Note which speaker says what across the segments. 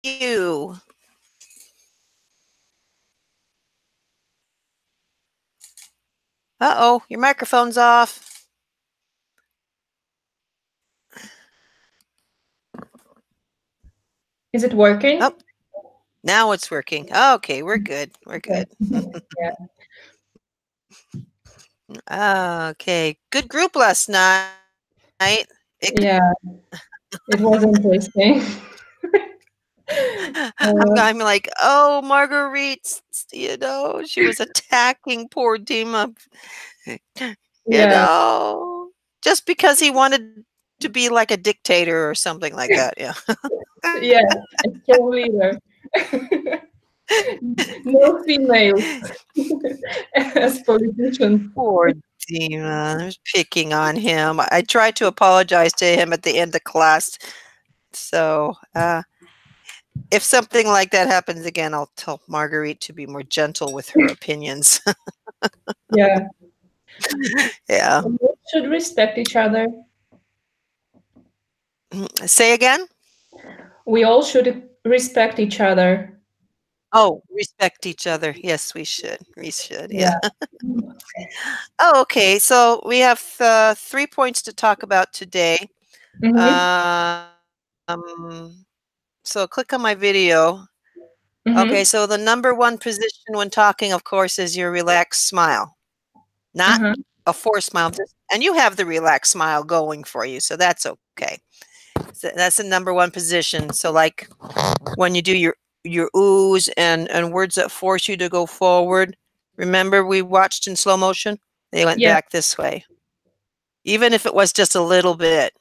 Speaker 1: you. Uh-oh, your microphone's off.
Speaker 2: Is it working?
Speaker 1: Oh, now it's working. Okay, we're good. We're good.
Speaker 2: Yeah.
Speaker 1: Okay, good group last night.
Speaker 2: Yeah, it was interesting.
Speaker 1: I'm like, oh, Marguerite, she was attacking poor Dima,
Speaker 2: Yeah,
Speaker 1: just because he wanted to be like a dictator or something like that. Yeah.
Speaker 2: yeah, a strong leader. No females as politicians.
Speaker 1: Poor Dima. I was picking on him. I tried to apologize to him at the end of class. So, if something like that happens again, I'll tell Marguerite to be more gentle with her opinions.
Speaker 2: Yeah,
Speaker 1: Yeah.
Speaker 2: we should respect each other.
Speaker 1: Say again?
Speaker 2: We all should respect each other.
Speaker 1: Oh, respect each other. Yes, we should. We should. Yeah.
Speaker 2: Yeah.
Speaker 1: Oh, okay. So we have 3 points to talk about today.
Speaker 2: Mm-hmm.
Speaker 1: So click on my video. Okay,
Speaker 2: Mm-hmm.
Speaker 1: so the number one position when talking, of course, is your relaxed smile, not
Speaker 2: Uh-huh.
Speaker 1: a forced smile. And you have the relaxed smile going for you, so that's okay. So that's the number one position. So, like when you do your oohs and words that force you to go forward. Remember, we watched in slow motion. They went
Speaker 2: Yeah.
Speaker 1: back this way, even if it was just a little bit.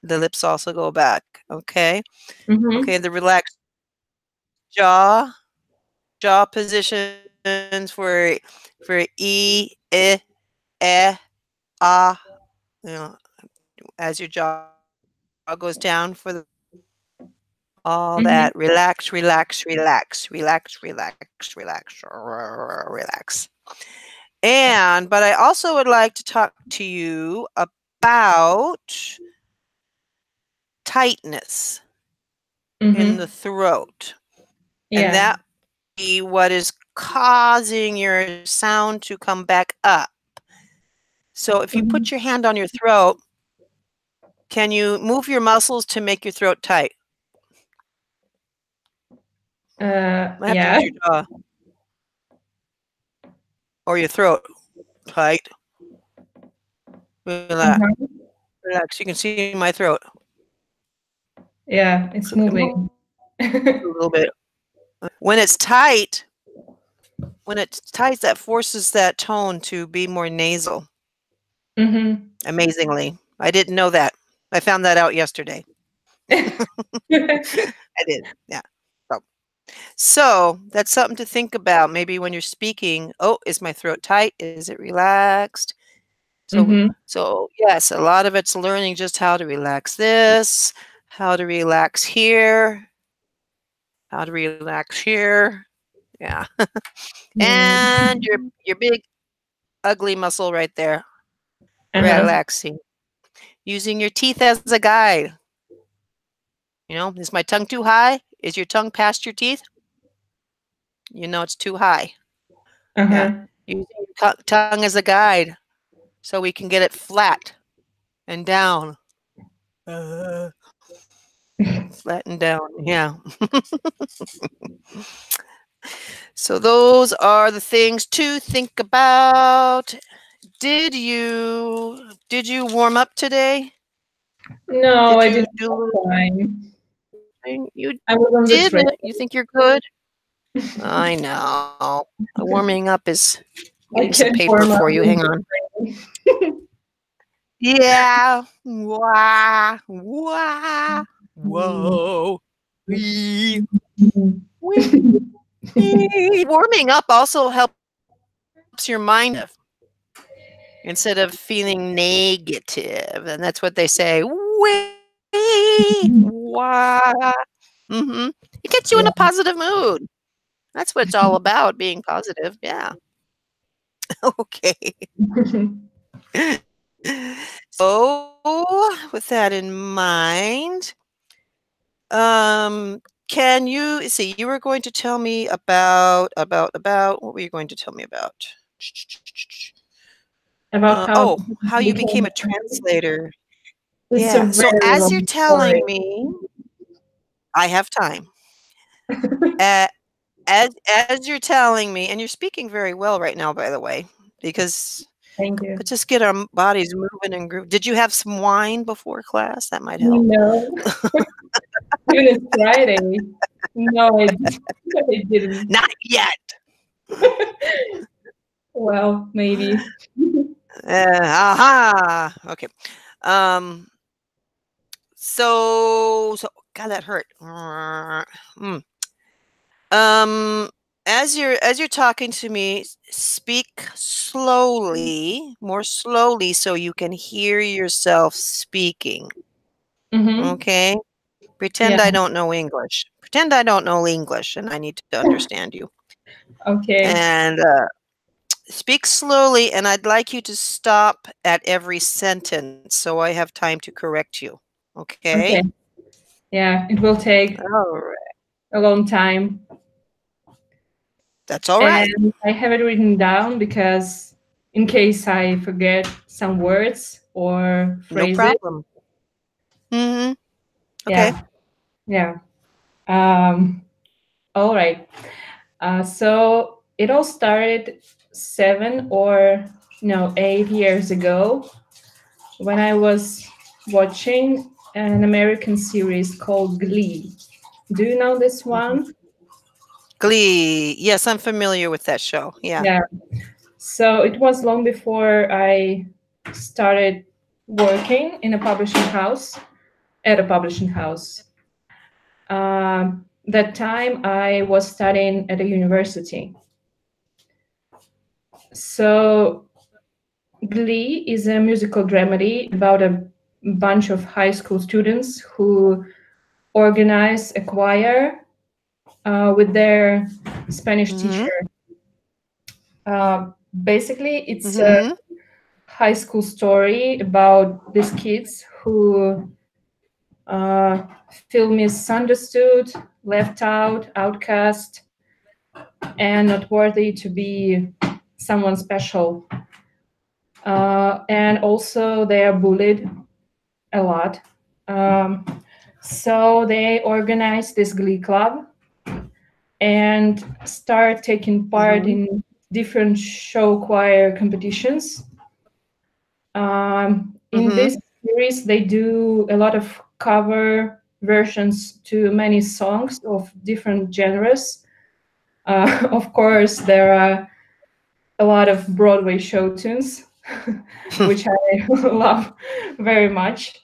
Speaker 1: The lips also go back. Okay.
Speaker 2: Mm-hmm.
Speaker 1: Okay. The relaxed jaw positions for e, ah, you know, as your jaw goes down for all
Speaker 2: Mm-hmm.
Speaker 1: that. Relax, relax, relax, relax, relax, relax, relax. But I also would like to talk to you about tightness in the
Speaker 2: Mm-hmm.
Speaker 1: throat. And
Speaker 2: Yeah.
Speaker 1: that be what is causing your sound to come back up. So if you
Speaker 2: Mm-hmm.
Speaker 1: put your hand on your throat, can you move your muscles to make your throat tight? Might have to
Speaker 2: Yeah.
Speaker 1: use your jaw or your throat tight. Relax.
Speaker 2: Uh-huh.
Speaker 1: Relax. You can see my throat.
Speaker 2: Yeah, it's
Speaker 1: So can move
Speaker 2: moving.
Speaker 1: a little bit. When it's tight, that forces that tone to be more nasal.
Speaker 2: Mm-hmm.
Speaker 1: Amazingly. I didn't know that. I found that out yesterday. I did. Yeah. So that's something to think about. Maybe when you're speaking, oh, is my throat tight? Is it relaxed? So
Speaker 2: Mm-hmm.
Speaker 1: so yes, a lot of it's learning just how to relax this, how to relax here, how to relax here. Yeah. And your big ugly muscle right there,
Speaker 2: Uh-huh.
Speaker 1: relaxing. Using your teeth as a guide. Is my tongue too high? Is your tongue past your teeth? You know it's too high. Yeah.
Speaker 2: Uh-huh.
Speaker 1: Using your tongue as a guide so we can get it flat and down. Flat and down. Yeah. So those are the things to think about. Did you warm up today?
Speaker 2: No,
Speaker 1: Did
Speaker 2: I
Speaker 1: you
Speaker 2: didn't
Speaker 1: do
Speaker 2: have time.
Speaker 1: you
Speaker 2: I was on the train.
Speaker 1: didn't? You think you're good? I know. The warming up is
Speaker 2: I
Speaker 1: getting some
Speaker 2: can't
Speaker 1: paper
Speaker 2: warm up
Speaker 1: for you.
Speaker 2: in
Speaker 1: Hang
Speaker 2: the
Speaker 1: on.
Speaker 2: train.
Speaker 1: Yeah. Wah. Wah. Whoa. Wee. Wee. Warming up also helps your mind instead of feeling negative. And that's what they say. Wee. Wah. Mm-hmm. It gets you in
Speaker 2: Yeah.
Speaker 1: a positive mood. That's what it's all about, being positive. Yeah. Okay. So, with that in mind, Can you see? You were going to tell me about what were you going to tell me about?
Speaker 2: About
Speaker 1: How you
Speaker 2: became
Speaker 1: became
Speaker 2: a
Speaker 1: a translator.
Speaker 2: It's a
Speaker 1: Yeah. So
Speaker 2: very
Speaker 1: as you're
Speaker 2: long story.
Speaker 1: telling me, I have time. Uh, as you're telling me, and you're speaking very well right now, by the way, because
Speaker 2: Thank you.
Speaker 1: let's just get our bodies moving and groove. Did you have some wine before class? That might help.
Speaker 2: No, even it's Friday. No, I didn't.
Speaker 1: Not yet.
Speaker 2: Well, maybe.
Speaker 1: Aha. Okay. Um. So God, that hurt. Mm. Um. As you're talking to me, speak slowly, more slowly, so you can hear yourself speaking.
Speaker 2: Mm-hmm.
Speaker 1: Okay. Pretend
Speaker 2: Yeah.
Speaker 1: I don't know English. Pretend I don't know English, and I need to understand you.
Speaker 2: Okay.
Speaker 1: And speak slowly, and I'd like you to stop at every sentence so I have time to correct you.
Speaker 2: Okay.
Speaker 1: Okay?
Speaker 2: Yeah, it will take
Speaker 1: All right.
Speaker 2: a long time.
Speaker 1: That's all right.
Speaker 2: And I have it written down because in case I forget some words or
Speaker 1: No
Speaker 2: phrases.
Speaker 1: problem. Mm-hmm. Okay.
Speaker 2: Yeah. Yeah. All right. So it all started 8 years ago when I was watching an American series called Glee. Do you know this
Speaker 1: Mhm.
Speaker 2: one?
Speaker 1: Glee. Yes, I'm familiar with that show. Yeah.
Speaker 2: Yeah. So it was long before I started working in a publishing house, at a publishing house. That time I was studying at a university. So Glee is a musical dramedy about a bunch of high school students who organize a choir with their Spanish
Speaker 1: Mm-hmm.
Speaker 2: teacher. Basically, it's a
Speaker 1: Mm-hmm.
Speaker 2: high school story about these kids who feel misunderstood, left out, outcast, and not worthy to be someone special. And also, they are bullied a lot. Um, so they organize this glee club and start taking part
Speaker 1: Mm-hmm.
Speaker 2: in different show choir competitions. In
Speaker 1: Mm-hmm.
Speaker 2: this series, they do a lot of cover versions to many songs of different genres. Of course, there are a lot of Broadway show tunes, which I love very much.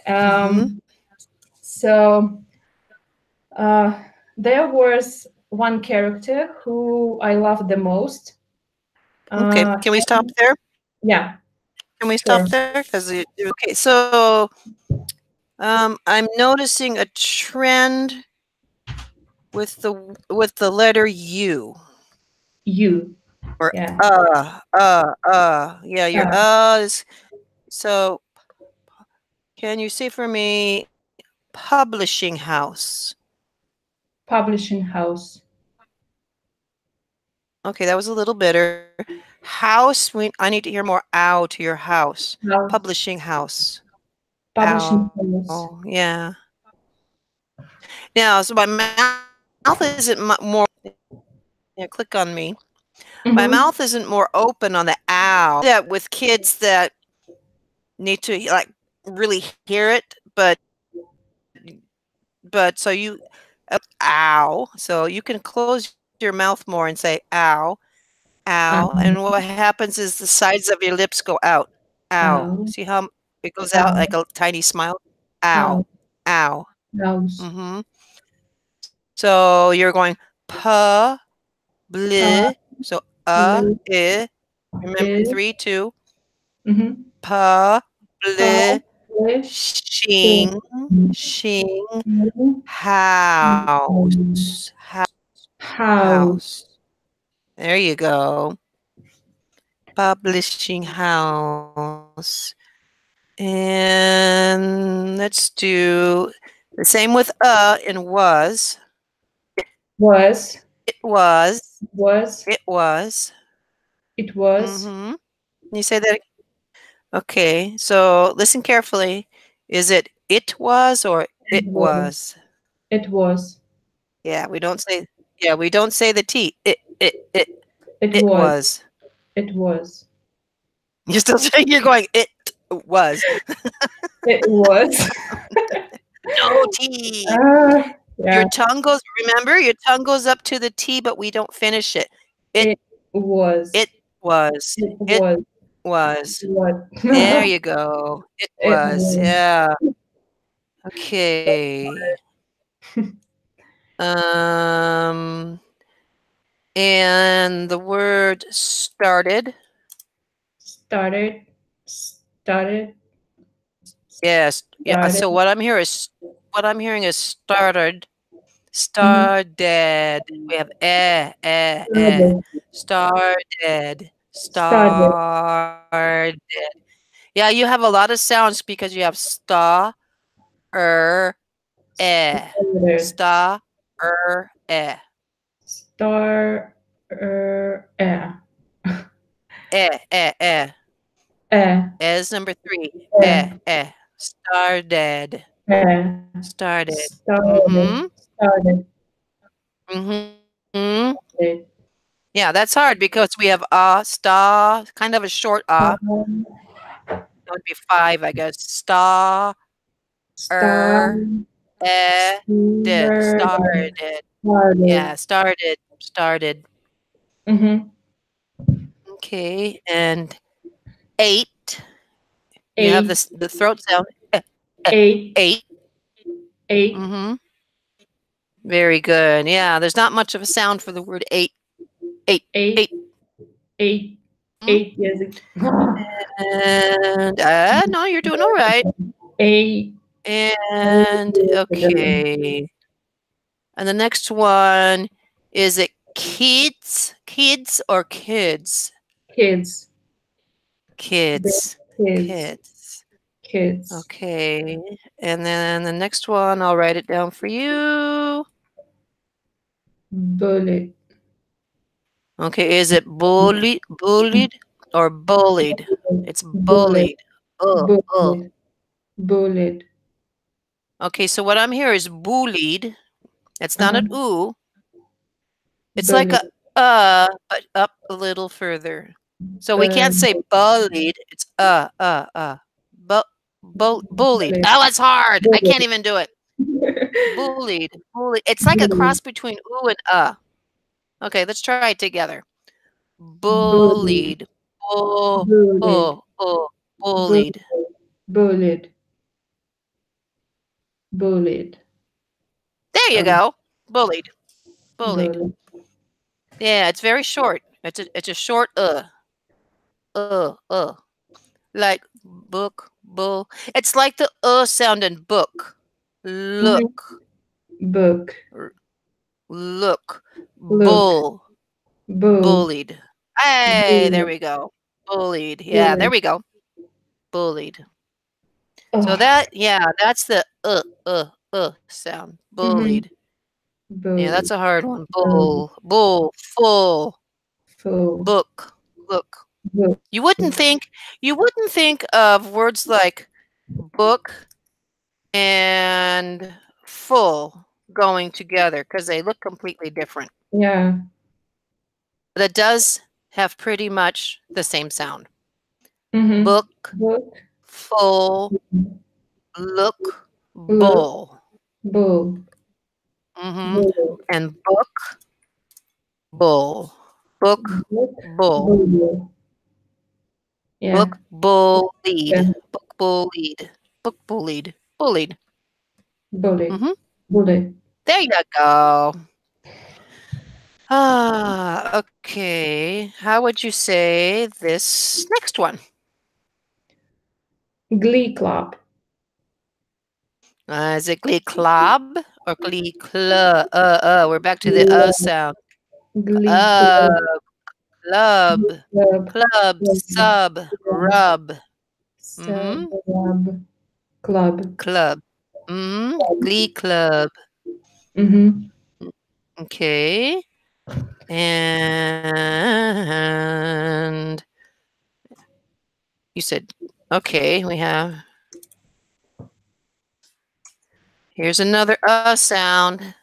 Speaker 1: Mm-hmm.
Speaker 2: So there was one character who I loved the most.
Speaker 1: Okay.
Speaker 2: Uh,
Speaker 1: Can we stop there?
Speaker 2: yeah,
Speaker 1: Can we
Speaker 2: sure.
Speaker 1: stop there? Because okay. So I'm noticing a trend with the letter U.
Speaker 2: You.
Speaker 1: Or
Speaker 2: Yeah.
Speaker 1: yeah, your
Speaker 2: Uh,
Speaker 1: is so can you say for me publishing house?
Speaker 2: Publishing house.
Speaker 1: Okay, that was a little bitter. House, I need to hear more ow to your house.
Speaker 2: House.
Speaker 1: Publishing house.
Speaker 2: Publishing
Speaker 1: Ow.
Speaker 2: house.
Speaker 1: Yeah. Now, so my mouth isn't more yeah, click on me. My
Speaker 2: Mm-hmm.
Speaker 1: mouth isn't more open on the ow. That with kids that need to like really hear it, but so you ow. So you can close your mouth more and say ow, ow.
Speaker 2: Um,
Speaker 1: And what happens is the sides of your lips go out. Ow.
Speaker 2: ow.
Speaker 1: See how it goes out
Speaker 2: Ow.
Speaker 1: like a tiny smile? Ow,
Speaker 2: Ow.
Speaker 1: ow.
Speaker 2: House.
Speaker 1: Mm-hmm. So you're going puh, bleh. So
Speaker 2: Publish.
Speaker 1: I. Remember 3, 2.
Speaker 2: Mm-hmm.
Speaker 1: Puh, bleh,
Speaker 2: Publish.
Speaker 1: shing, shing, house,
Speaker 2: House.
Speaker 1: house. There you go. Publishing house. And let's do The same with in was.
Speaker 2: Was.
Speaker 1: It was.
Speaker 2: Was.
Speaker 1: It was.
Speaker 2: It was.
Speaker 1: Can you say that? Okay. So listen carefully. Is it was or it was?
Speaker 2: It was.
Speaker 1: Yeah, we don't say. Yeah, we don't say the T.
Speaker 2: It was.
Speaker 1: Was.
Speaker 2: It was.
Speaker 1: You're still saying you're going. It was.
Speaker 2: It was.
Speaker 1: No T.
Speaker 2: Yeah.
Speaker 1: Your tongue goes. Remember, your tongue goes up to the T, but we don't finish it.
Speaker 2: It was.
Speaker 1: It was.
Speaker 2: It
Speaker 1: It
Speaker 2: was.
Speaker 1: was.
Speaker 2: What?
Speaker 1: There you go. It was. Yeah. Okay. Um, and the word started.
Speaker 2: Started. Started.
Speaker 1: Yes. Yeah.
Speaker 2: Started.
Speaker 1: So what I'm hearing is started. Started. We have Started. Started. Yeah, you have a lot of sounds because you have sta, eh. Sta, eh.
Speaker 2: Star. Eh.
Speaker 1: Eh.
Speaker 2: Eh.
Speaker 1: Is number 3.
Speaker 2: Eh.
Speaker 1: Started.
Speaker 2: Eh.
Speaker 1: Started.
Speaker 2: Started. Started. Okay.
Speaker 1: Yeah, that's hard because we have sta, kind of a short That would be 5, I guess.
Speaker 2: Star.
Speaker 1: Started. Started. Yeah, started. Okay, and 8. You have the throat sound.
Speaker 2: Eight.
Speaker 1: 8.
Speaker 2: Eight.
Speaker 1: Very good. Yeah, there's not much of a sound for the word 8. 8.
Speaker 2: Eight. 8. 8. Yes.
Speaker 1: And no, you're doing all right.
Speaker 2: 8.
Speaker 1: And okay. And the next one, is it kids? Kids or kids?
Speaker 2: Kids.
Speaker 1: Kids.
Speaker 2: Kids. Kids.
Speaker 1: Okay. And then the next one, I'll write it down for you.
Speaker 2: Bullet.
Speaker 1: Okay, is it bullied or bullied? It's bullied.
Speaker 2: Bullied.
Speaker 1: Okay, so what I'm hearing is bullied. It's not an ooh. It's like a but up a little further. So we can't say bullied. It's bullied. Oh, it's hard. I can't even do it. Bullied. It's like a cross between ooh and. Okay, let's try it together. Bullied. Bullied.
Speaker 2: Bullied.
Speaker 1: There you go. Bullied. Yeah, it's very short. It's a short like book, bull. It's like the sound in book. Look.
Speaker 2: Book.
Speaker 1: Look. Bull. Bullied. Hey, there we go. Bullied. Yeah, there we go. Bullied. So that's the sound. Bullied. Yeah, that's a hard one. Bull, full. Book. Look. You wouldn't think of words like book and full going together because they look completely different.
Speaker 2: Yeah.
Speaker 1: But it does have pretty much the same sound.
Speaker 2: Book.
Speaker 1: Full, look, bull. And book, bull. Book, bull. Yeah. Book, bullied. Book, bullied. Book, bullied. Bullied.
Speaker 2: Bullied.
Speaker 1: There you go. Okay. How would you say this next one?
Speaker 2: Glee club.
Speaker 1: Is it glee club or glee club? We're back to the sound.
Speaker 2: Glee
Speaker 1: club. Sub, rub.
Speaker 2: Club.
Speaker 1: Glee Club.
Speaker 2: Mm-hmm.
Speaker 1: Okay. And you said, okay, we have. Here's another sound.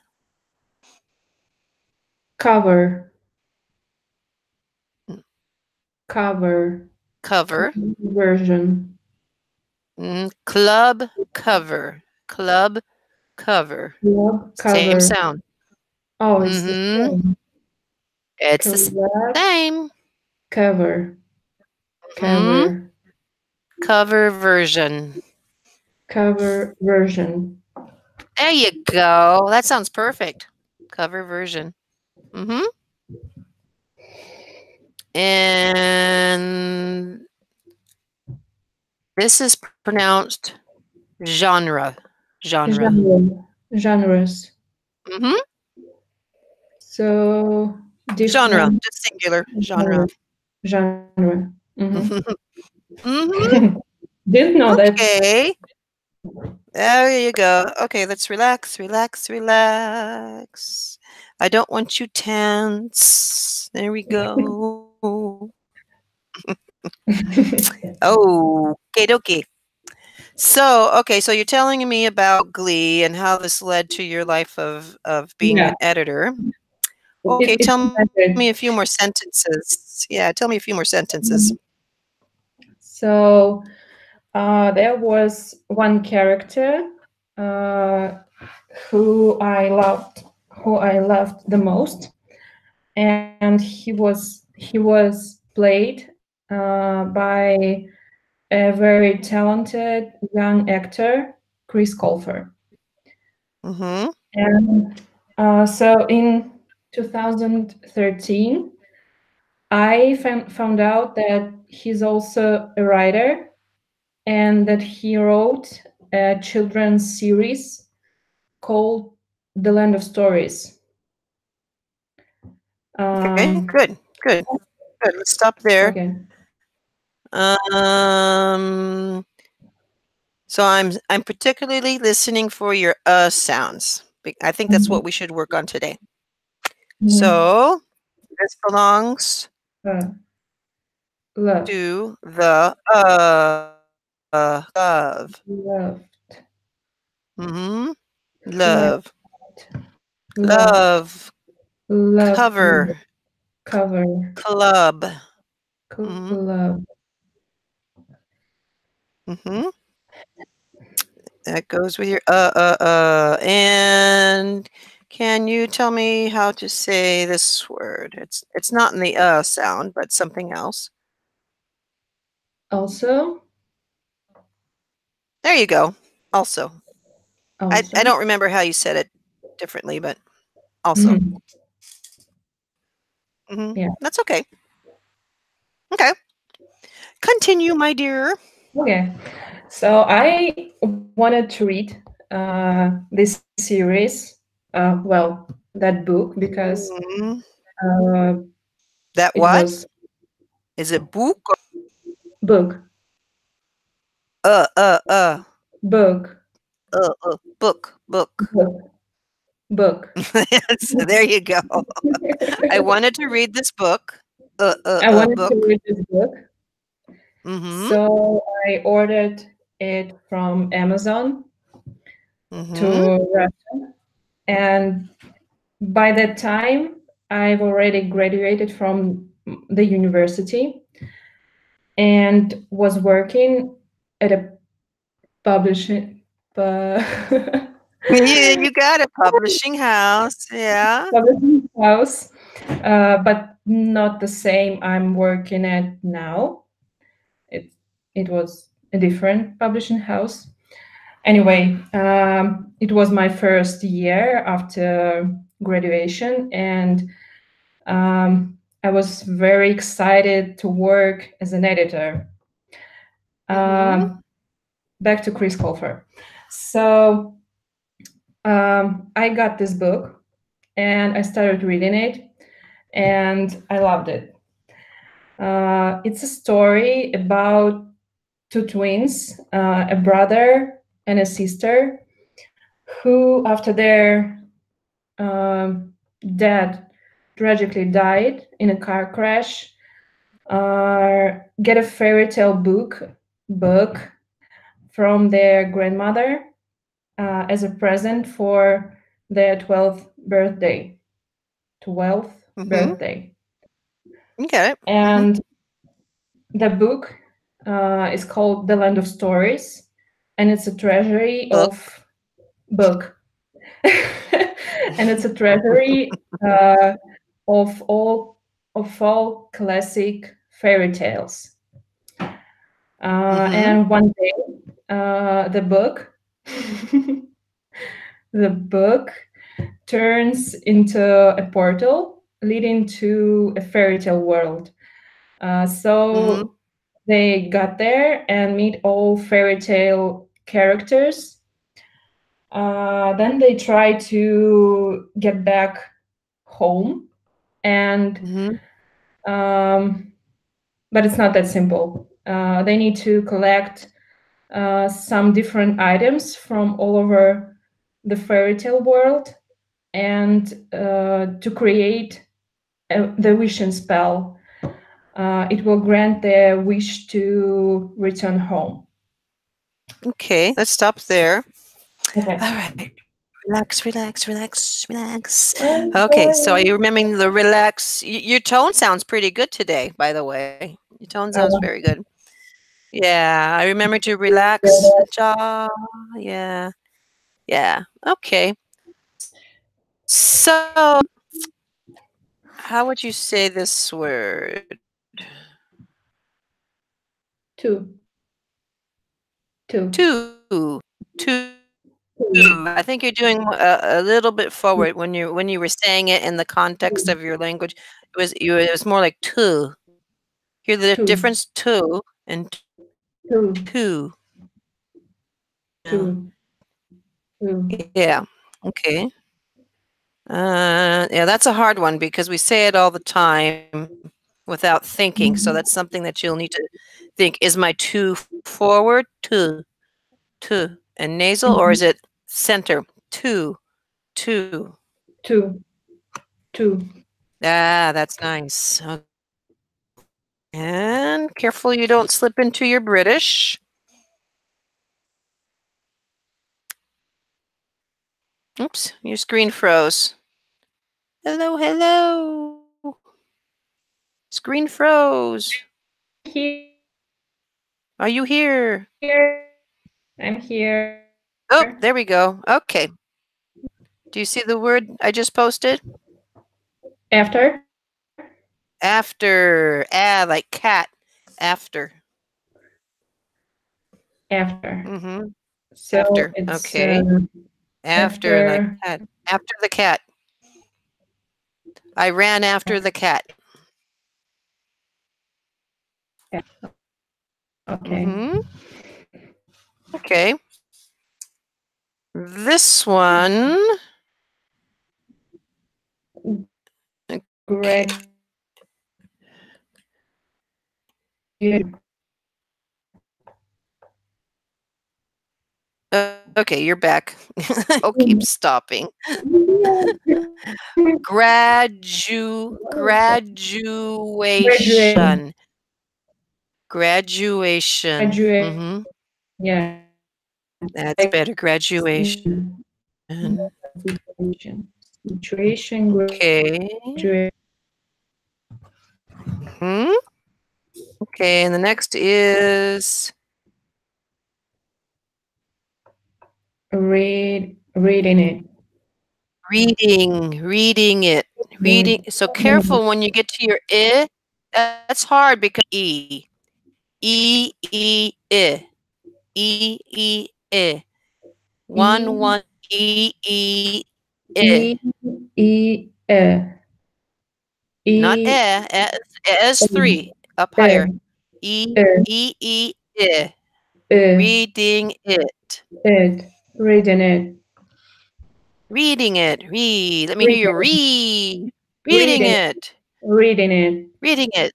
Speaker 2: Cover. Cover.
Speaker 1: Cover.
Speaker 2: Version.
Speaker 1: Club cover. Club cover.
Speaker 2: Club
Speaker 1: Same
Speaker 2: cover.
Speaker 1: sound.
Speaker 2: Oh, it's the same.
Speaker 1: It's the
Speaker 2: Club
Speaker 1: same.
Speaker 2: cover. Cover.
Speaker 1: Cover version.
Speaker 2: Cover version.
Speaker 1: There you go. That sounds perfect. Cover version. And this is pronounced genre. Genre.
Speaker 2: Genres. So different.
Speaker 1: Genre. Just singular. Genre.
Speaker 2: Genre. Didn't know that.
Speaker 1: Okay. There you go. Okay, let's relax, relax, relax. I don't want you tense. There we go. Okay, dokie. So, okay, so you're telling me about Glee and how this led to your life of being an editor. Okay, tell me a few more sentences. Yeah, tell me a few more sentences.
Speaker 2: So there was one character who I loved the most, and he was played by a very talented young actor, Chris Colfer. And so in 2013, I found out that he's also a writer and that he wrote a children's series called The Land of Stories.
Speaker 1: Okay, good. Let's stop there.
Speaker 2: Okay.
Speaker 1: So I'm particularly listening for your sounds. I think that's what we should work on today. So this belongs
Speaker 2: love.
Speaker 1: To the love.
Speaker 2: Loved.
Speaker 1: Love.
Speaker 2: Love.
Speaker 1: Cover. Club.
Speaker 2: Club.
Speaker 1: That goes with your and can you tell me how to say this word? It's not in the sound, but something else.
Speaker 2: Also.
Speaker 1: There you go. Also. I don't remember how you said it differently, but also.
Speaker 2: Yeah.
Speaker 1: That's okay. Okay. Continue, my dear.
Speaker 2: Okay. So I wanted to read this series, well, that book, because
Speaker 1: that what? Is it book?
Speaker 2: Book.
Speaker 1: Book.
Speaker 2: Book.
Speaker 1: So there you go. I wanted to read this book.
Speaker 2: I wanted to read this book. So I ordered it from Amazon to Russia. And by that time, I've already graduated from the university and was working at a publishing
Speaker 1: you got a publishing house. Yeah.
Speaker 2: Publishing house, but not the same I'm working at now. It was a different publishing house. Anyway, it was my first year after graduation, and I was very excited to work as an editor. Back to Chris Colfer. So I got this book and I started reading it, and I loved it. It's a story about two twins, a brother and a sister, who, after their dad tragically died in a car crash, get a fairy tale book from their grandmother as a present for their 12th birthday. 12th birthday.
Speaker 1: Okay.
Speaker 2: And the book is called The Land of Stories, and it's a treasury of book. And it's a treasury of all classic fairy tales. And one day, the book turns into a portal leading to a fairy tale world. So they got there and meet all fairy tale characters. Then they try to get back home, and but it's not that simple. They need to collect some different items from all over the fairy tale world, and to create the wishing spell. It will grant their wish to return home.
Speaker 1: Okay, let's stop there.
Speaker 2: Okay.
Speaker 1: All right. Relax, relax, relax, relax. Okay, so are you remembering the relax? Your tone sounds pretty good today, by the way. Your tone sounds very good. Yeah, I remember to relax. Jaw. Yeah. Yeah. Okay. So, how would you say this word?
Speaker 2: Two.
Speaker 1: I think you're doing a little bit forward when you were saying it in the context of your language. It was more like two. Hear the difference? Two and two. Yeah. Okay. Yeah, that's a hard one because we say it all the time without thinking. So that's something that you'll need to think. Is my two forward? Two. And nasal, or is it center? Two. Ah, that's nice. Okay. And careful you don't slip into your British. Oops, your screen froze. Hello, hello. Screen froze. Are you here?
Speaker 2: I'm here.
Speaker 1: Oh, there we go. Okay. Do you see the word I just posted?
Speaker 2: After.
Speaker 1: After. Ah, like cat. After.
Speaker 2: So
Speaker 1: after.
Speaker 2: It's,
Speaker 1: okay. After like cat. After the cat. I ran after the cat.
Speaker 2: Okay.
Speaker 1: Okay. This one.
Speaker 2: Great.
Speaker 1: Okay, you're back. I'll keep stopping. Graduation.
Speaker 2: Yeah.
Speaker 1: That's better. Graduation.
Speaker 2: Situation.
Speaker 1: Okay. Okay, and the next is
Speaker 2: reading it.
Speaker 1: Reading it. Reading. So careful when you get to your I. That's hard because I. I. One I. Not as three. Up higher. I. Reading it.
Speaker 2: Reading it.
Speaker 1: Reading it. Read. Let me hear you read. Reading it.
Speaker 2: Reading it.
Speaker 1: Reading it.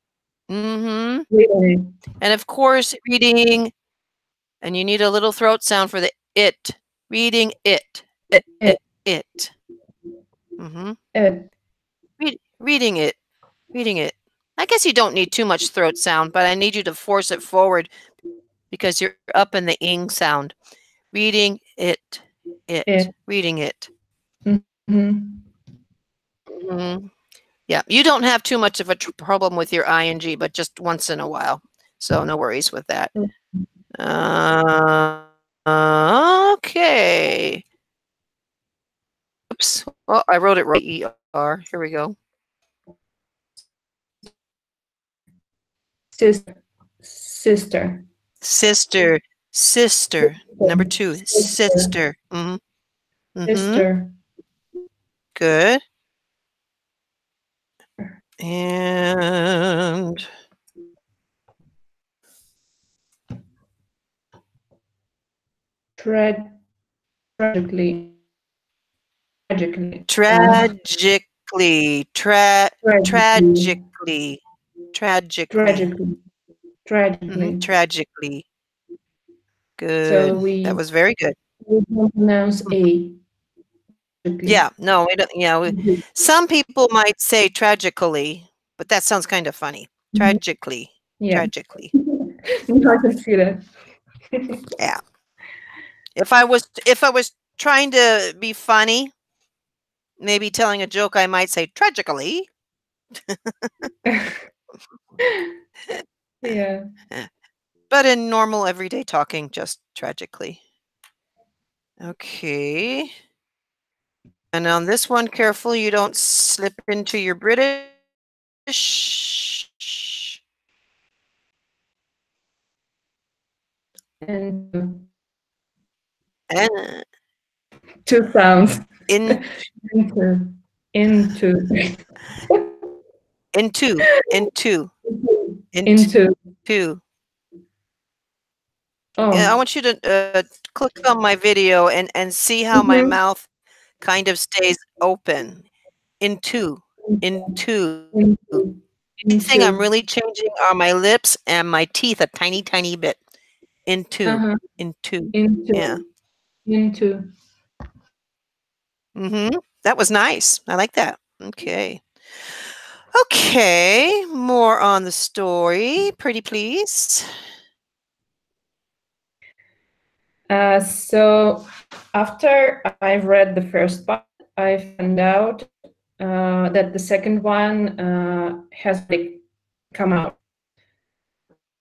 Speaker 2: Reading it.
Speaker 1: And of course, reading, and you need a little throat sound for the it. Reading it. It. Mm-hmm.
Speaker 2: It.
Speaker 1: Reading it. Reading it. I guess you don't need too much throat sound, but I need you to force it forward because you're up in the ing sound. Reading it.
Speaker 2: It.
Speaker 1: Reading it.
Speaker 2: Mm-hmm.
Speaker 1: Mm-hmm. Yeah, you don't have too much of a problem with your ing, but just once in a while. So no worries with that. Okay. Oops. Oh, I wrote it right. ER. Here we go.
Speaker 2: Sister. Sister.
Speaker 1: Sister. Sister. Number 2. Sister. Mm-hmm. Mm-hmm.
Speaker 2: Sister.
Speaker 1: Good. And
Speaker 2: tragically.
Speaker 1: Tragically. Tragically. Tragically.
Speaker 2: Tragically.
Speaker 1: Tragically. Good.
Speaker 2: So
Speaker 1: that was very good.
Speaker 2: We don't pronounce A.
Speaker 1: Yeah, no, we don't. Yeah, some people might say tragically, but that sounds kind of funny. Tragically.
Speaker 2: Yeah.
Speaker 1: Tragically.
Speaker 2: I can see that.
Speaker 1: Yeah. If I was trying to be funny, maybe telling a joke, I might say tragically.
Speaker 2: Yeah.
Speaker 1: But in normal everyday talking, just tragically. Okay. And on this one, careful you don't slip into your British.
Speaker 2: And
Speaker 1: And
Speaker 2: 2 sounds.
Speaker 1: in
Speaker 2: Into.
Speaker 1: into
Speaker 2: Oh.
Speaker 1: Yeah, I want you to click on my video and see how my mouth kind of stays open. Into. The thing I'm really changing are my lips and my teeth a tiny, tiny bit. Into. Yeah.
Speaker 2: Into.
Speaker 1: That was nice. I like that. Okay. Okay. More on the story. Pretty please.
Speaker 2: So after I read the first part, I found out that the second one has come out.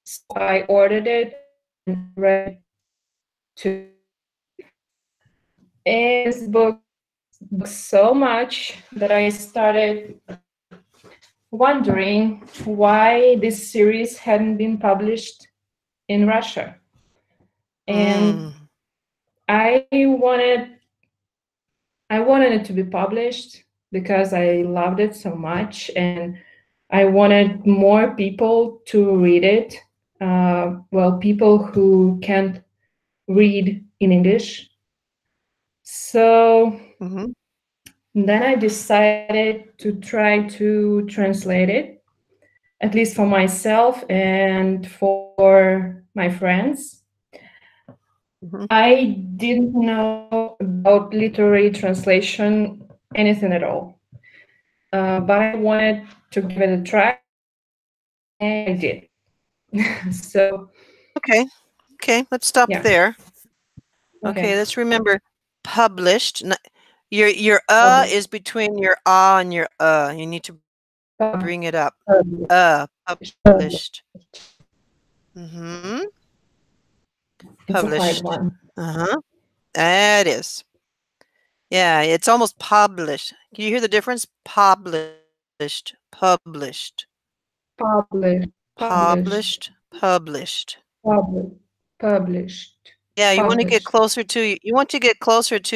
Speaker 2: So I ordered it and read to this book so much that I started wondering why this series hadn't been published in Russia. And I wanted it to be published because I loved it so much, and I wanted more people to read it. Well, people who can't read in English. So then I decided to try to translate it, at least for myself and for my friends. I didn't know about literary translation, anything at all. But I wanted to give it a try, and I did. So.
Speaker 1: Okay, let's stop there. Okay, let's remember published. Your is between your and your You need to bring it up. Published. Published. That is. Yeah, it's almost published. Can you hear the difference? Published. Published.
Speaker 2: Published.
Speaker 1: Yeah, you want to get closer to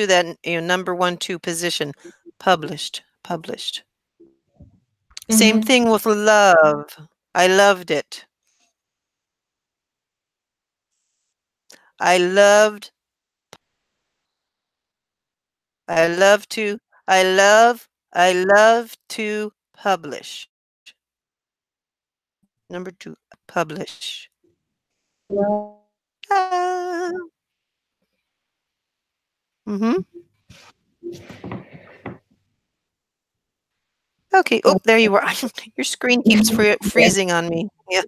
Speaker 1: that number 1, 2 position. Published. Same thing with love. I loved it. I love to publish. Number 2, publish. Okay. Oh, there you are. Your screen keeps freezing on me. Yeah.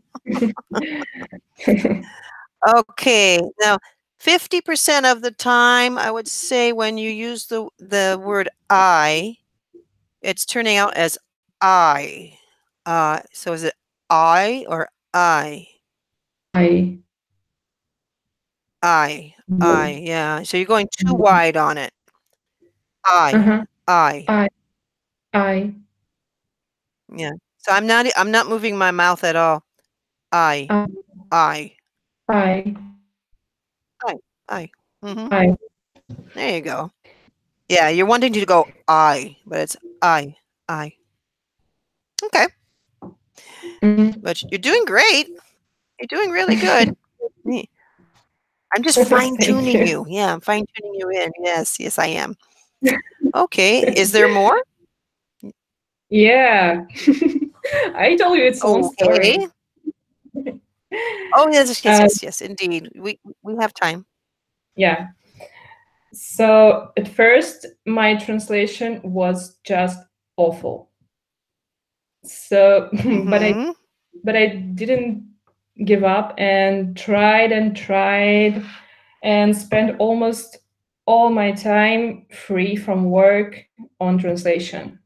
Speaker 1: Okay. Now, 50% of the time, I would say when you use the word I, it's turning out as I. So is it I or I?
Speaker 2: I.
Speaker 1: I. Yeah. So you're going too
Speaker 2: Mhm.
Speaker 1: wide on it. I.
Speaker 2: Uh-huh.
Speaker 1: I.
Speaker 2: I.
Speaker 1: Yeah. So I'm not moving my mouth at all. I.
Speaker 2: I.
Speaker 1: I.
Speaker 2: I.
Speaker 1: I. I. Mm-hmm.
Speaker 2: I.
Speaker 1: There you go. Yeah, you're wanting to go I, but it's I. I. Okay.
Speaker 2: Mhm.
Speaker 1: But you're doing great. You're doing really good. Me. I'm just
Speaker 2: Thank
Speaker 1: fine-tuning
Speaker 2: you.
Speaker 1: you. Yeah, I'm fine-tuning you in. Yes, yes, I am. Okay. Is there more?
Speaker 2: Yeah. I told you it's one
Speaker 1: Okay.
Speaker 2: story.
Speaker 1: Oh, yes, yes,
Speaker 2: Uh,
Speaker 1: yes, yes, indeed. We have time.
Speaker 2: yeah. So at first, my translation was just awful. So,
Speaker 1: Mhm.
Speaker 2: but I didn't give up and tried and spent almost all my time free from work on translation.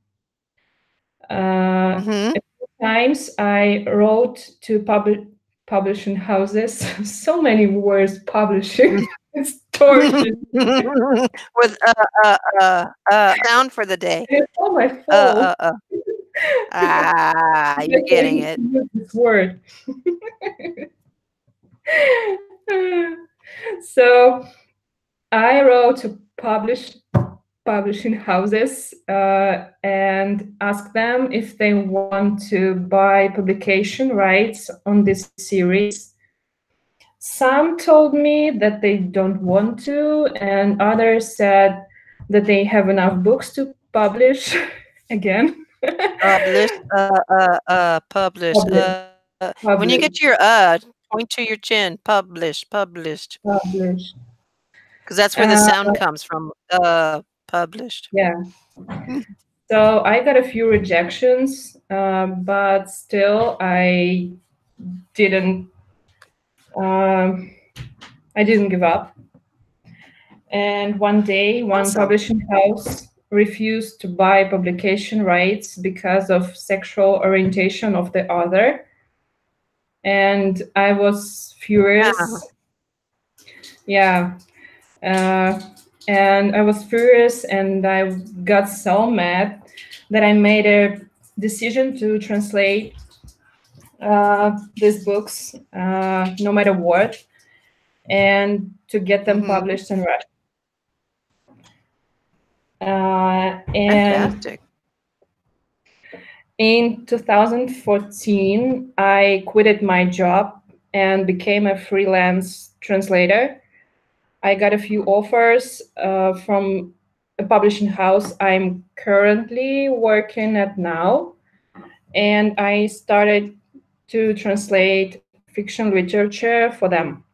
Speaker 2: A
Speaker 1: Mhm.
Speaker 2: few times I wrote to publishing houses. So many words publishing. It's torture.
Speaker 1: With sound for the day.
Speaker 2: It's all my
Speaker 1: Uh,
Speaker 2: fault.
Speaker 1: uh, uh. Ah, you're
Speaker 2: That I
Speaker 1: getting
Speaker 2: need
Speaker 1: it.
Speaker 2: to use this word. So I wrote to publishing houses and asked them if they want to buy publication rights on this series. Some told me that they don't want to, and others said that they have enough books to publish again.
Speaker 1: Publish, publish.
Speaker 2: Publish,
Speaker 1: When you
Speaker 2: publish,
Speaker 1: get your point to your chin. Publish, published.
Speaker 2: publish.
Speaker 1: Because that's where the
Speaker 2: Uh,
Speaker 1: sound comes from. Published.
Speaker 2: yeah. So I got a few rejections, but still didn't. Um, I didn't give up. And one day, one
Speaker 1: Awesome.
Speaker 2: publishing house refused to buy publication rights because of sexual orientation of the author. And I was
Speaker 1: Yeah.
Speaker 2: furious. Yeah. Uh, and I was furious and I got so mad that I made a decision to translate these books no matter what and to get them
Speaker 1: Mhm.
Speaker 2: published in Russian. And
Speaker 1: Fantastic.
Speaker 2: in 2014, I quitted my job and became a freelance translator. I got a few offers from a publishing house I'm currently working at now, and I started to translate fiction literature for them.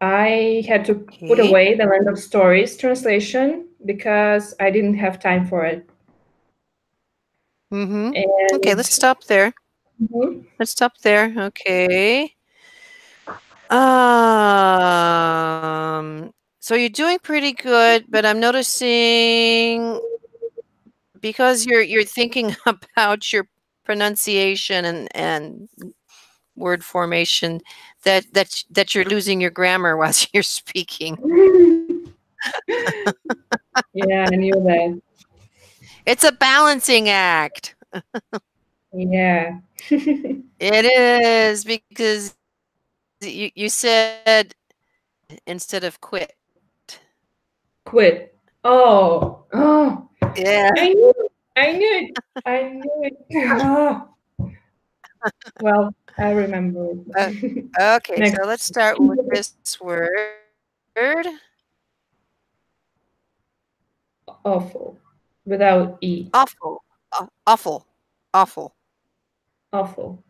Speaker 2: I had to put
Speaker 1: Okay.
Speaker 2: away the Land of Stories translation because I didn't have time for it.
Speaker 1: Mhm. Okay, let's
Speaker 2: And
Speaker 1: stop there.
Speaker 2: Mhm.
Speaker 1: Let's stop there. Okay. So you're doing pretty good, but I'm noticing because you're thinking about your pronunciation and word formation that you're losing your grammar while you're speaking.
Speaker 2: Yeah, I knew that.
Speaker 1: It's a balancing act.
Speaker 2: Yeah.
Speaker 1: It is because you said instead of quit.
Speaker 2: Quit. Oh,
Speaker 1: Yeah.
Speaker 2: I knew it. I knew it. I knew it. Ah. Well, I remember
Speaker 1: Uh,
Speaker 2: it.
Speaker 1: okay,
Speaker 2: Next.
Speaker 1: so let's start with this word.
Speaker 2: Awful. Without E.
Speaker 1: Awful. Awful. Awful.
Speaker 2: Awful.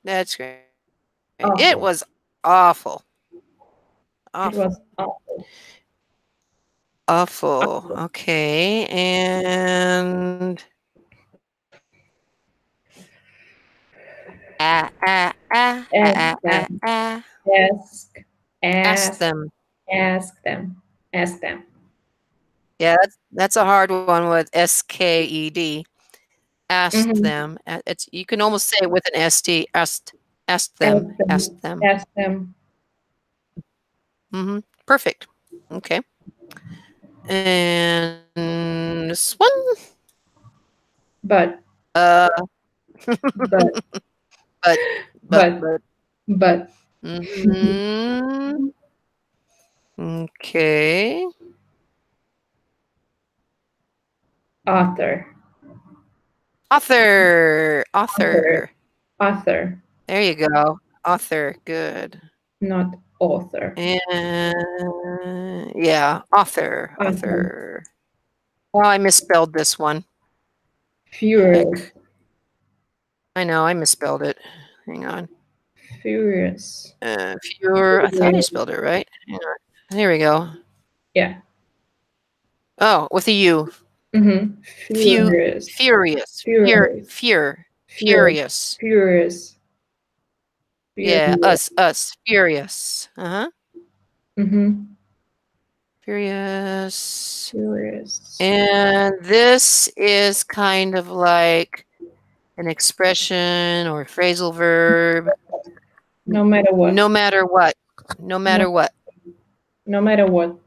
Speaker 1: That's great. It
Speaker 2: Awful.
Speaker 1: was awful.
Speaker 2: It
Speaker 1: Awful.
Speaker 2: was awful.
Speaker 1: Awful. Okay. And
Speaker 2: Ask them. Ask.
Speaker 1: ask
Speaker 2: Ask.
Speaker 1: them.
Speaker 2: Ask them. Ask them.
Speaker 1: Yeah, that's a hard one with sked. Ask
Speaker 2: Mhm.
Speaker 1: them. It's you can almost say it with an st. Ask them.
Speaker 2: Ask them.
Speaker 1: Ask them.
Speaker 2: Ask them.
Speaker 1: Perfect. Okay. And this one.
Speaker 2: But.
Speaker 1: Uh,
Speaker 2: But.
Speaker 1: but,
Speaker 2: But.
Speaker 1: but.
Speaker 2: But.
Speaker 1: Mhm. Okay.
Speaker 2: Author.
Speaker 1: Author.
Speaker 2: Author.
Speaker 1: Author.
Speaker 2: Author.
Speaker 1: There you go. Author. Good.
Speaker 2: Not author.
Speaker 1: And yeah, author.
Speaker 2: Author.
Speaker 1: Author. Oh, I misspelled this one.
Speaker 2: Furious.
Speaker 1: Heck. I know, I misspelled it. Hang on.
Speaker 2: Furious.
Speaker 1: I thought I spelled it right. Hang on. Here we go.
Speaker 2: Yeah.
Speaker 1: Oh, with a U.
Speaker 2: Mm-hmm. Furious.
Speaker 1: Furious.
Speaker 2: Furious.
Speaker 1: Furious.
Speaker 2: Furious.
Speaker 1: Yeah,
Speaker 2: Furious.
Speaker 1: us. Furious. Uh-huh.
Speaker 2: Mm-hmm.
Speaker 1: Furious.
Speaker 2: Furious.
Speaker 1: And this is kind of like an expression or phrasal verb.
Speaker 2: No matter what.
Speaker 1: No matter what. No matter what.
Speaker 2: No matter what.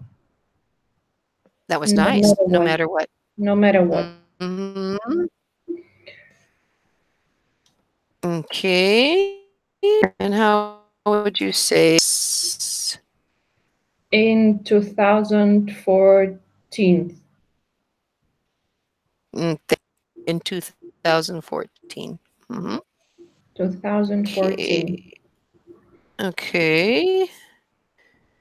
Speaker 1: That was
Speaker 2: No
Speaker 1: nice.
Speaker 2: matter
Speaker 1: No
Speaker 2: what.
Speaker 1: matter what.
Speaker 2: No matter what.
Speaker 1: Mhm. Okay. And how would you say this?
Speaker 2: In 2014.
Speaker 1: In 2014. Mm-hmm.
Speaker 2: 2014.
Speaker 1: Okay.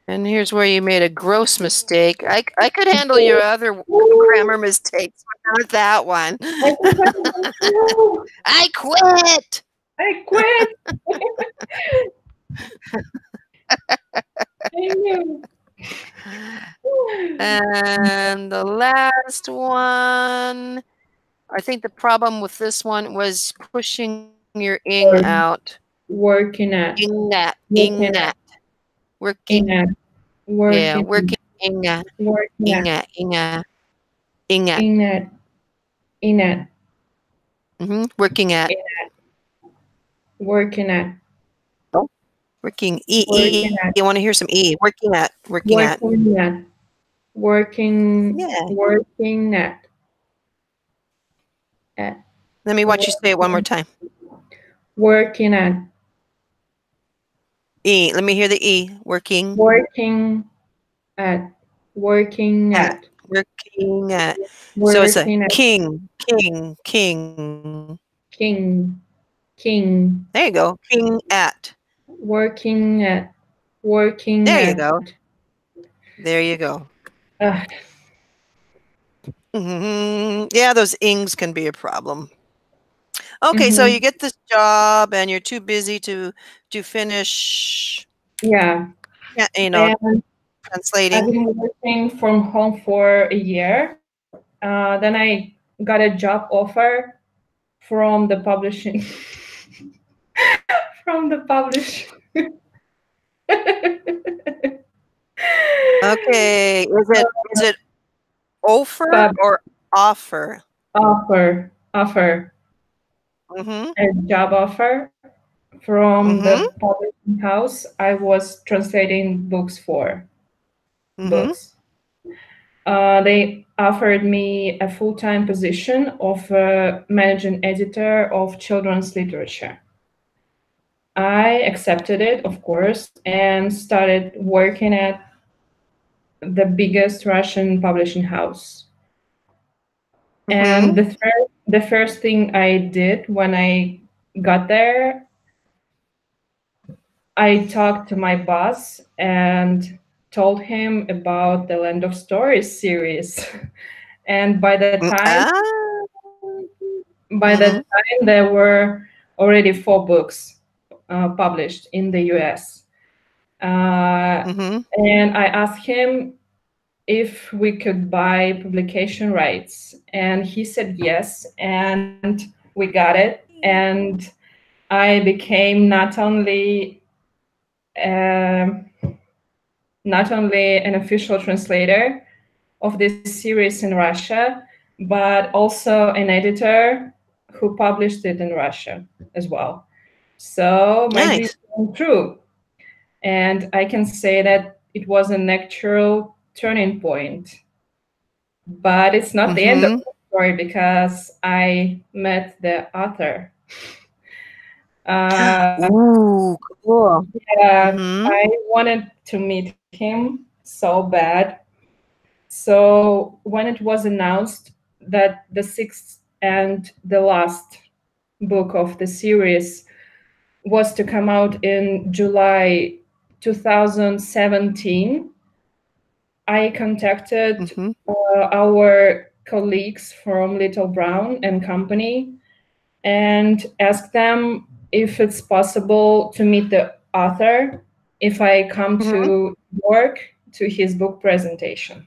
Speaker 1: And here's where you made a gross mistake. I could handle your other grammar mistakes, but not that one. I quit.
Speaker 2: I quit. I knew.
Speaker 1: And the last one, I think the problem with this one was pushing your ing out.
Speaker 2: Working at.
Speaker 1: Ing at.
Speaker 2: Working
Speaker 1: Ing at.
Speaker 2: at.
Speaker 1: Working.
Speaker 2: In at.
Speaker 1: Yeah,
Speaker 2: Working.
Speaker 1: working. Ing at.
Speaker 2: Working
Speaker 1: Ing
Speaker 2: at.
Speaker 1: at. Ing at. Ing at.
Speaker 2: In at. In at.
Speaker 1: Working at.
Speaker 2: Working at.
Speaker 1: Working.
Speaker 2: Working at.
Speaker 1: You want to hear some E? Working at. Working at.
Speaker 2: Working at. Working.
Speaker 1: Yeah.
Speaker 2: Working at. At.
Speaker 1: Let me watch you say it one more time.
Speaker 2: Working at.
Speaker 1: E. Let me hear the E. Working.
Speaker 2: Working at. Working at.
Speaker 1: Working at.
Speaker 2: Working
Speaker 1: So it's a
Speaker 2: at.
Speaker 1: king.
Speaker 2: King. King.
Speaker 1: There you go. King at.
Speaker 2: Working at. Working
Speaker 1: There you
Speaker 2: at.
Speaker 1: go. There you go. Yeah, those ings can be a problem. Okay, so you get this job and you're too busy to finish.
Speaker 2: Yeah.
Speaker 1: You know,
Speaker 2: and
Speaker 1: translating.
Speaker 2: I've been working from home for a year. Then I got a job offer from the publishing. From the publisher.
Speaker 1: Okay, is it offer or offer?
Speaker 2: Offer.
Speaker 1: Mm-hmm.
Speaker 2: A job offer from the publishing house I was translating books for. Books. They offered me a full-time position of a managing editor of children's literature. I accepted it, of course, and started working at the biggest Russian publishing house. And the first thing I did when I got there, I talked to my boss and told him about the Land of Stories series. And by the time there were already 4 books published in the US. And I asked him if we could buy publication rights. And he said yes, and we got it. And I became um not only an official translator of this series in Russia, but also an editor who published it in Russia as well. So my dream
Speaker 1: Nice.
Speaker 2: came true. And I can say that it was a natural turning point. But it's not the end of
Speaker 1: Mm-hmm.
Speaker 2: the story because I met the author. Uh,
Speaker 1: Ooh, cool.
Speaker 2: yeah,
Speaker 1: Mm-hmm.
Speaker 2: I wanted to meet him so bad. So when it was announced that the sixth and the last book of the series was to come out in July 2017, I contacted
Speaker 1: Mm-hmm.
Speaker 2: our colleagues from Little Brown and Company and asked them if it's possible to meet the author if I come
Speaker 1: Mm-hmm.
Speaker 2: to York to his book presentation.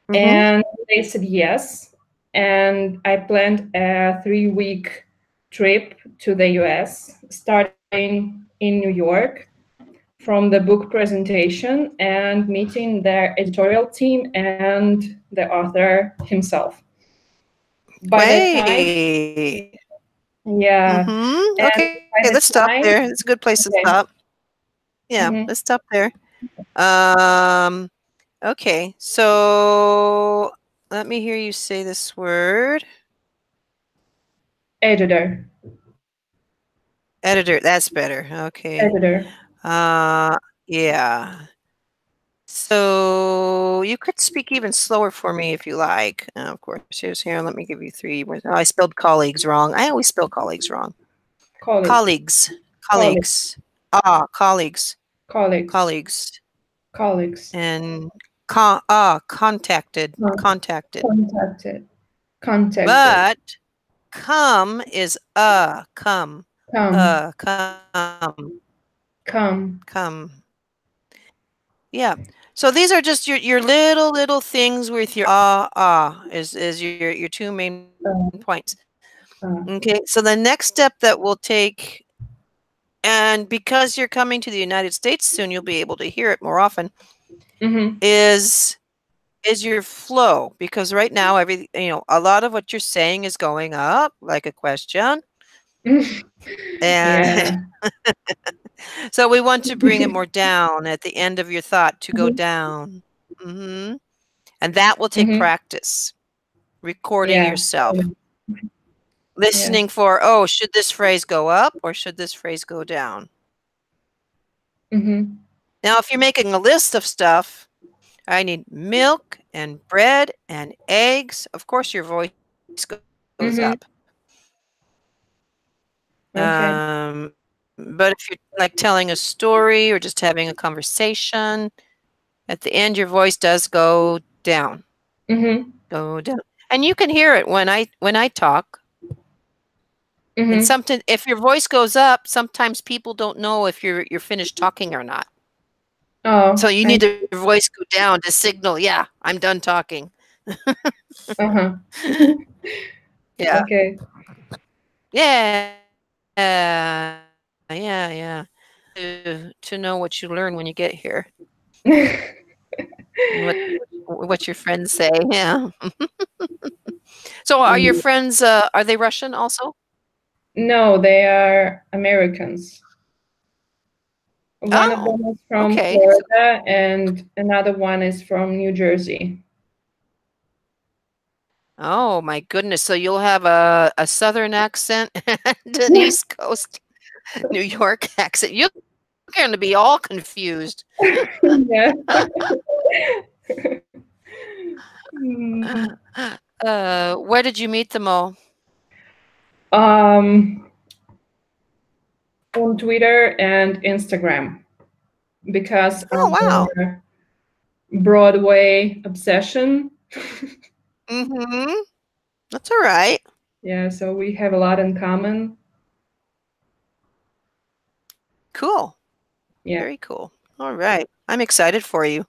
Speaker 1: Mm-hmm.
Speaker 2: And they said yes. And I planned a 3-week trip to the US, starting in New York from the book presentation and meeting their editorial team and the author himself. By that time,
Speaker 1: Wait.
Speaker 2: yeah.
Speaker 1: Mm-hmm.
Speaker 2: And
Speaker 1: Okay,
Speaker 2: by
Speaker 1: let's
Speaker 2: the
Speaker 1: stop
Speaker 2: time,
Speaker 1: there. It's a good place to
Speaker 2: okay.
Speaker 1: stop. Yeah,
Speaker 2: Mhm.
Speaker 1: let's stop there. Um, okay, so let me hear you say this word.
Speaker 2: Editor.
Speaker 1: Editor, that's better. Okay.
Speaker 2: Editor.
Speaker 1: Yeah. So you could speak even slower for me if you like. Of course, here's here. Let me give you three words. Oh, I spelled colleagues wrong. I always spell colleagues wrong.
Speaker 2: Colleagues.
Speaker 1: Colleagues.
Speaker 2: Colleagues.
Speaker 1: Colleagues. Colleagues.
Speaker 2: Colleagues.
Speaker 1: Colleagues.
Speaker 2: Colleagues.
Speaker 1: And contacted.
Speaker 2: Con-
Speaker 1: Contacted.
Speaker 2: Contacted. Contacted.
Speaker 1: But come is come.
Speaker 2: Come.
Speaker 1: Come.
Speaker 2: Come.
Speaker 1: Come. Yeah. So these are just your little things with your is your two main
Speaker 2: Uh,
Speaker 1: points.
Speaker 2: uh.
Speaker 1: Okay. So the next step that we'll take, and because you're coming to the United States soon, you'll be able to hear it more often,
Speaker 2: Mm-hmm.
Speaker 1: is your flow. Because right now a lot of what you're saying is going up like a question. And
Speaker 2: Yeah.
Speaker 1: so we want to bring it more down at the end of your thought to go
Speaker 2: Mhm.
Speaker 1: down. Hmm. And that will take
Speaker 2: Mhm.
Speaker 1: practice. Recording
Speaker 2: Yeah.
Speaker 1: yourself.
Speaker 2: Yeah.
Speaker 1: Listening for, oh, should this phrase go up or should this phrase go down?
Speaker 2: Mm-hmm.
Speaker 1: Now, if you're making a list of stuff, I need milk and bread and eggs. Of course, your voice goes
Speaker 2: Mm-hmm.
Speaker 1: up.
Speaker 2: Okay.
Speaker 1: But if you're like telling a story or just having a conversation, at the end, your voice does go down.
Speaker 2: Mm-hmm.
Speaker 1: Go down. And you can hear it when I talk. And
Speaker 2: Mm-hmm.
Speaker 1: sometimes if your voice goes up, sometimes people don't know if you're finished talking or not. So
Speaker 2: Oh,
Speaker 1: you
Speaker 2: I
Speaker 1: need your voice go down to signal, yeah, I'm done talking.
Speaker 2: uh-huh.
Speaker 1: Yeah.
Speaker 2: Okay.
Speaker 1: Yeah. Yeah. To know what you learn when you get here and what your friends say. Yeah. So are your friends are they Russian also?
Speaker 2: No, they are Americans. One of
Speaker 1: Oh,
Speaker 2: them is from
Speaker 1: okay.
Speaker 2: Florida and another one is from New Jersey.
Speaker 1: Oh my goodness. So you'll have a southern accent and an East Coast New York accent. You're going to be all confused.
Speaker 2: Yeah. Mm.
Speaker 1: Where did you meet them all?
Speaker 2: Um, on Twitter and Instagram because
Speaker 1: Oh,
Speaker 2: of
Speaker 1: wow.
Speaker 2: their Broadway obsession.
Speaker 1: Mm-hmm. That's all right.
Speaker 2: Yeah, so we have a lot in common.
Speaker 1: Cool.
Speaker 2: Yeah.
Speaker 1: Very cool. All right. I'm excited for you.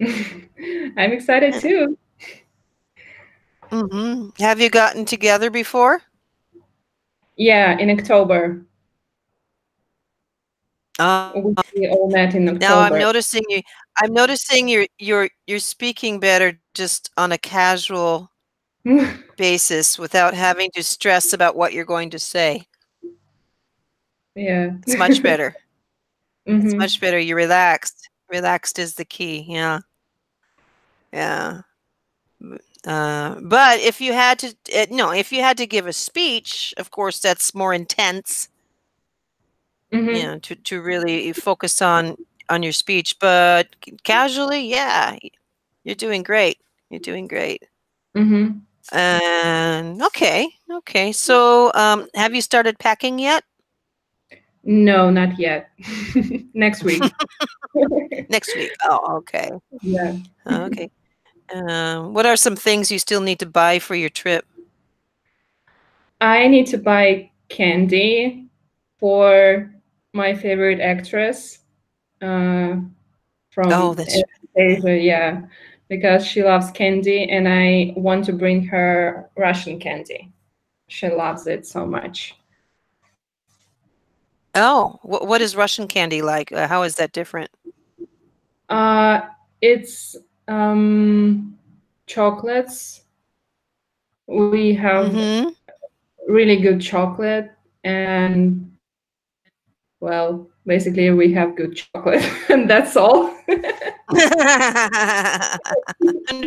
Speaker 2: I'm excited too.
Speaker 1: Have you gotten together before?
Speaker 2: Yeah, in October.
Speaker 1: Uh,
Speaker 2: We all met in
Speaker 1: Now I'm
Speaker 2: October.
Speaker 1: noticing you. I'm noticing you're speaking better just on a casual basis without having to stress about what you're going to say.
Speaker 2: Yeah.
Speaker 1: It's much better. It's
Speaker 2: Mm-hmm.
Speaker 1: much better. You're relaxed. Relaxed is the key. Yeah. Yeah. But if you had to, no, if you had to give a speech, of course, that's more intense, you
Speaker 2: Mm-hmm.
Speaker 1: know, to really focus on your speech. But casually, yeah, you're doing great. You're doing great.
Speaker 2: Mm-hmm.
Speaker 1: And okay. So, have you started packing yet?
Speaker 2: No, not yet. Next week.
Speaker 1: Next week. Oh, okay.
Speaker 2: Yeah.
Speaker 1: Okay. What are some things you still need to buy for your trip?
Speaker 2: I need to buy candy for my favorite actress uh,
Speaker 1: Oh,
Speaker 2: from
Speaker 1: that's yeah.
Speaker 2: Asia. Yeah, because she loves candy, and I want to bring her Russian candy. She loves it so much.
Speaker 1: Oh, what is Russian candy like? How is that different?
Speaker 2: Uh, it's chocolates. We have
Speaker 1: Mm-hmm.
Speaker 2: really good chocolate, and well, basically we have good chocolate, and that's all.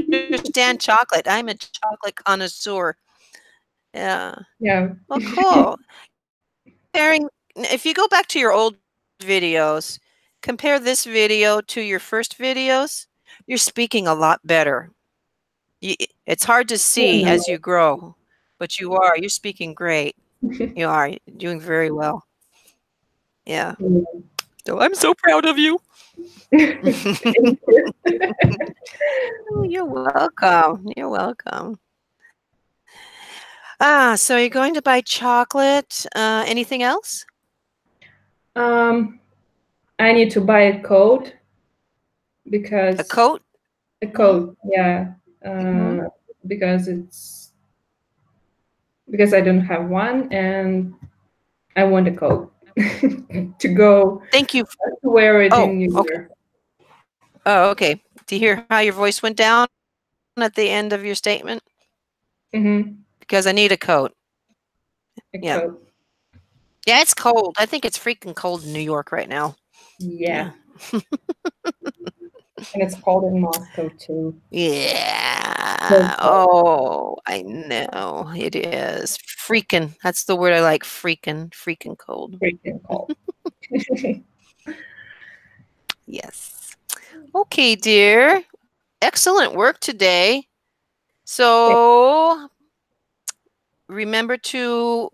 Speaker 1: Understand chocolate. I'm a chocolate connoisseur. Yeah.
Speaker 2: Yeah.
Speaker 1: Well, cool. Comparing, if you go back to your old videos, compare this video to your first videos, you're speaking a lot better. It's hard to
Speaker 2: Oh,
Speaker 1: see
Speaker 2: no.
Speaker 1: as you grow, but you are. You're speaking great. You are doing very well. Yeah. So I'm so proud of you.
Speaker 2: Thank you.
Speaker 1: Oh, you're welcome. You're welcome. So you're going to buy chocolate. Anything else?
Speaker 2: Um, I need to buy a coat
Speaker 1: A
Speaker 2: because
Speaker 1: coat?
Speaker 2: a
Speaker 1: Hmm.
Speaker 2: coat, yeah,
Speaker 1: Hmm.
Speaker 2: because it's because I don't have one, and I want a coat to go
Speaker 1: Thank you.
Speaker 2: to wear it
Speaker 1: Oh,
Speaker 2: in New
Speaker 1: okay.
Speaker 2: Year.
Speaker 1: Oh, okay. Do you hear how your voice went down at the end of your statement?
Speaker 2: Hmm.
Speaker 1: Because I need a coat.
Speaker 2: A
Speaker 1: Yeah.
Speaker 2: coat,
Speaker 1: Yeah, it's cold. I think it's freaking cold in New York right now.
Speaker 2: yeah,
Speaker 1: Yeah.
Speaker 2: and it's cold in Moscow too. Very
Speaker 1: Yeah.
Speaker 2: cold,
Speaker 1: Oh, I know. It is. Freaking. That's the word I like. Freaking. Freaking cold.
Speaker 2: freaking cold.
Speaker 1: Yes. Okay, dear. Excellent work today. So remember to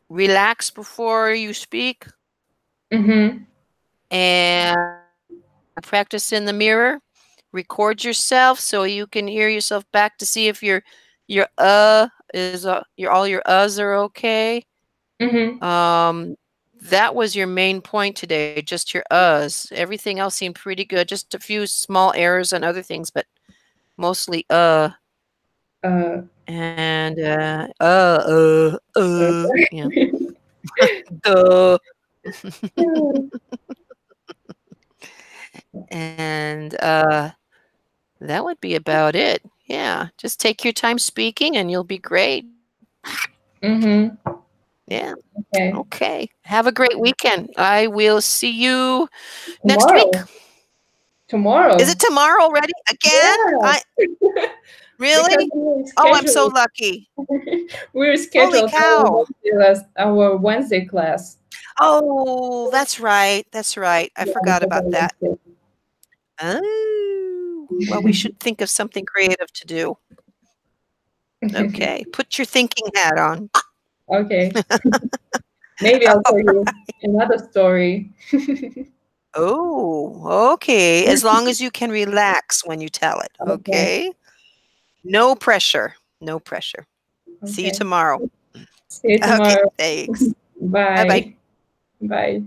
Speaker 1: relax before you speak
Speaker 2: Mm-hmm.
Speaker 1: and practice in the mirror. Record yourself so you can hear yourself back to see if your is your all your uhs are okay.
Speaker 2: Mm-hmm.
Speaker 1: Um, that was your main point today, just your uhs. Everything else seemed pretty good. Just a few small errors and other things, but mostly
Speaker 2: Uh,
Speaker 1: and yeah.
Speaker 2: okay.
Speaker 1: Duh. And that would be about it. Yeah, just take your time speaking and you'll be great.
Speaker 2: Mm-hmm.
Speaker 1: Yeah.
Speaker 2: Okay.
Speaker 1: Okay. Have a great weekend. I will see you next week.
Speaker 2: Tomorrow.
Speaker 1: Is
Speaker 2: Tomorrow.
Speaker 1: it tomorrow already? Again?
Speaker 2: Yeah.
Speaker 1: I
Speaker 2: Because
Speaker 1: really?
Speaker 2: we're
Speaker 1: Oh, I'm so
Speaker 2: scheduled.
Speaker 1: lucky.
Speaker 2: We're
Speaker 1: Holy
Speaker 2: scheduled
Speaker 1: cow.
Speaker 2: our Wednesday class.
Speaker 1: Oh, that's right. That's right. I
Speaker 2: Yeah,
Speaker 1: forgot
Speaker 2: because
Speaker 1: about
Speaker 2: on
Speaker 1: that.
Speaker 2: Wednesday.
Speaker 1: Oh, well, we should think of something creative to do. Okay. Put your thinking hat on.
Speaker 2: Okay. Maybe I'll tell you another story.
Speaker 1: Oh, okay. As long as you can relax when you tell it.
Speaker 2: Okay.
Speaker 1: Okay. No pressure. No pressure. See you
Speaker 2: Okay.
Speaker 1: tomorrow.
Speaker 2: See you
Speaker 1: Okay.
Speaker 2: tomorrow.
Speaker 1: Thanks. Bye bye.
Speaker 2: Bye. Bye.